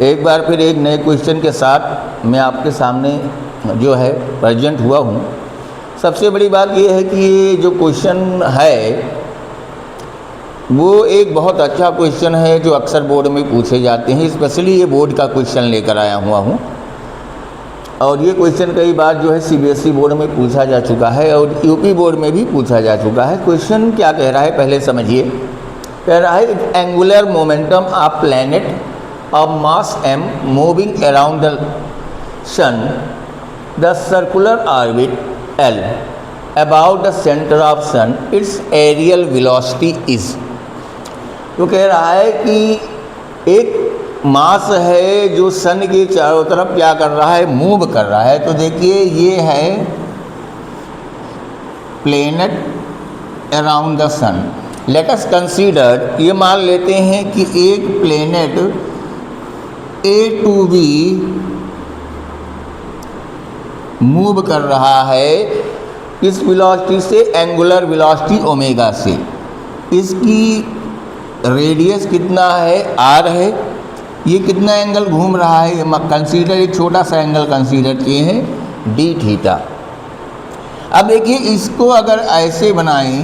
एक बार फिर एक नए क्वेश्चन के साथ मैं आपके सामने जो है प्रेजेंट हुआ हूँ। सबसे बड़ी बात ये है कि ये जो क्वेश्चन है वो एक बहुत अच्छा क्वेश्चन है जो अक्सर बोर्ड में पूछे जाते हैं। स्पेशली ये बोर्ड का क्वेश्चन लेकर आया हुआ हूँ और ये क्वेश्चन कई बार जो है सीबीएसई बोर्ड में पूछा जा चुका है और यूपी बोर्ड में भी पूछा जा चुका है। क्वेश्चन क्या कह रहा है पहले समझिए। कह रहा है angular momentum of planet of mass m moving around the sun, the circular orbit L about the center of sun, its aerial velocity is। तो कह रहा है कि एक मास है जो सन के चारों तरफ क्या कर रहा है, मूव कर रहा है। तो देखिए ये है planet around the sun. Let us consider, ये मान लेते हैं कि एक planet A to B move कर रहा है इस वेलोसिटी से, एंगुलर वेलोसिटी ओमेगा से। इसकी रेडियस कितना है, आर है। ये कितना एंगल घूम रहा है, कंसीडर एक छोटा सा एंगल कंसीडर किए हैं डी थीटा। अब देखिए इसको अगर ऐसे बनाएं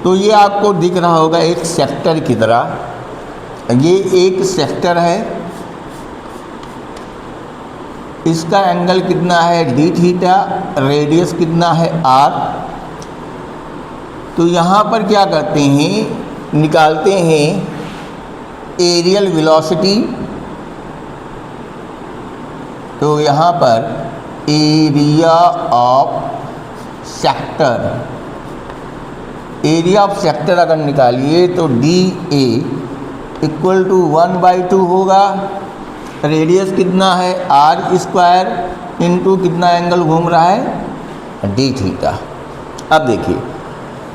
तो ये आपको दिख रहा होगा एक सेक्टर की तरह। ये एक सेक्टर है, इसका एंगल कितना है डी थीटा, रेडियस कितना है आर। तो यहाँ पर क्या करते हैं, निकालते हैं एरियल वेलोसिटी। तो यहाँ पर area of sector, area of sector अगर निकालिए तो डी ए इक्वल टू 1/2 होगा। रेडियस कितना है आर स्क्वायर इंटू कितना एंगल घूम रहा है डी थीटा। अब देखिए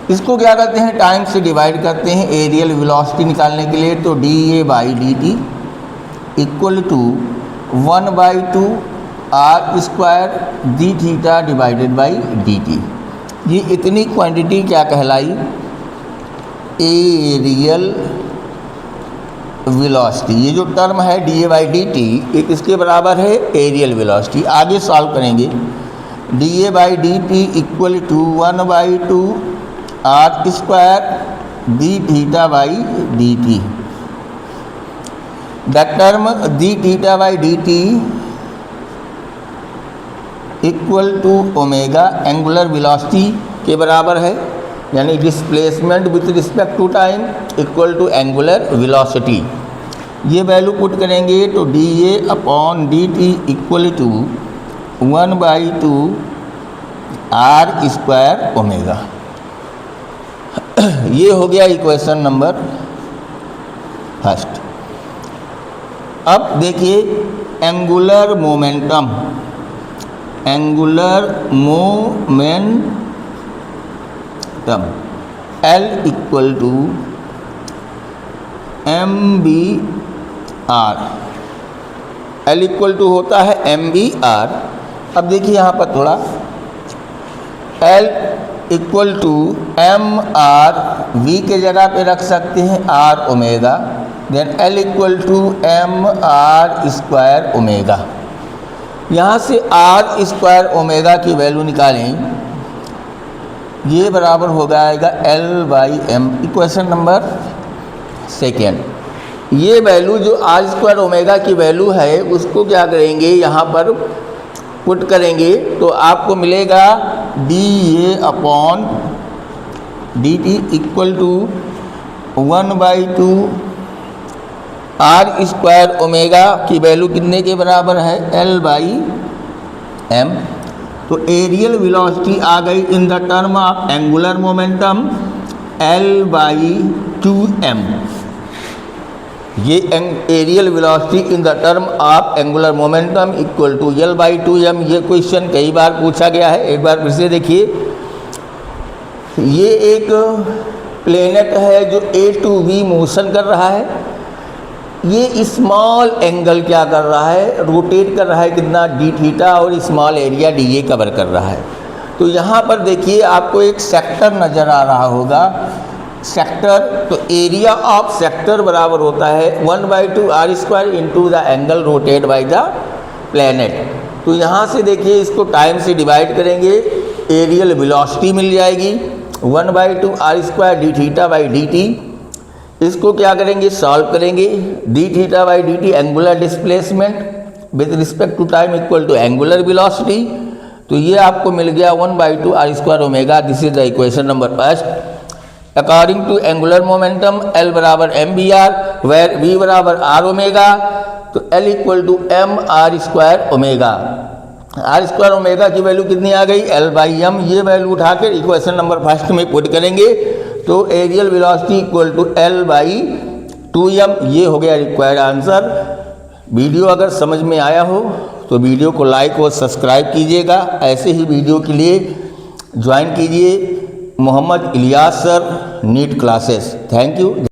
इसको क्या करते हैं, टाइम से डिवाइड करते हैं एरियल वेलोसिटी निकालने के लिए। तो D A by D T equal to 1/2 R square D theta divided by D T. ये इतनी क्वांटिटी क्या कहलाई, एरियल वेलोसिटी। ये जो टर्म है D A by D T एक इसके बराबर है एरियल वेलोसिटी। आगे सॉल्व करेंगे। D A by D T equal to 1/2 R square D theta by D T. The term D theta by D T equal to omega angular velocity के बराबर है, यानी displacement with respect to time equal to angular velocity. ये value put करेंगे तो D A upon D T equal to 1/2 R square omega. ये हो गया इक्वेशन नंबर फर्स्ट। अब देखिए angular momentum, angular momentum L equal to M V R. L equal to होता है एम बी आर। अब देखिए यहाँ पर थोड़ा L equal to M R V के जगह पे रख सकते हैं R omega, then L equal to M R square omega. यहाँ से आर स्क्वायर ओमेगा की वैल्यू निकालें, ये बराबर हो जाएगा L/m। Equation number second. ये वैल्यू जो आर स्क्वायर ओमेगा की वैल्यू है उसको क्या करेंगे, यहाँ पर पुट करेंगे तो आपको मिलेगा D A upon D T equal to 1/2 R square omega की वैल्यू कितने के बराबर है L/m। तो एरियल वेलोसिटी आ गई in the term of angular momentum L/2m। ये areal velocity in the term of angular momentum equal to L/2m। ये क्वेश्चन कई बार पूछा गया है, एक बार फिर से देखिए। ये एक प्लेनेट है जो ए टू बी मोशन कर रहा है। ये स्मॉल एंगल क्या कर रहा है, रोटेट कर रहा है कितना डी थीटा, और small area D A cover कर रहा है। तो यहाँ पर देखिए आपको एक सेक्टर नज़र आ रहा होगा सेक्टर, तो एरिया ऑफ सेक्टर बराबर होता है 1/2 r square into the angle rotate by the planet. तो यहाँ से देखिए इसको टाइम से डिवाइड करेंगे, एरियल वेलोसिटी मिल जाएगी 1/2 r square D theta by D T. इसको क्या करेंगे, सॉल्व करेंगे, D theta by D T angular displacement with respect to time equal to angular velocity. तो ये आपको मिल गया 1/2 r square omega. This is the equation number first. According to angular momentum L बराबर M V R, where V बराबर R omega, तो L equal to M R square omega. R square omega की value कितनी आ गई, L/m। ये value उठाकर equation number first में put करेंगे तो areal velocity equal to L/2m। ये हो गया रिक्वायर्ड आंसर। वीडियो अगर समझ में आया हो तो वीडियो को लाइक और सब्सक्राइब कीजिएगा। ऐसे ही वीडियो के लिए ज्वाइन कीजिए Mohammad Ilyas sir NEET classes. Thank you.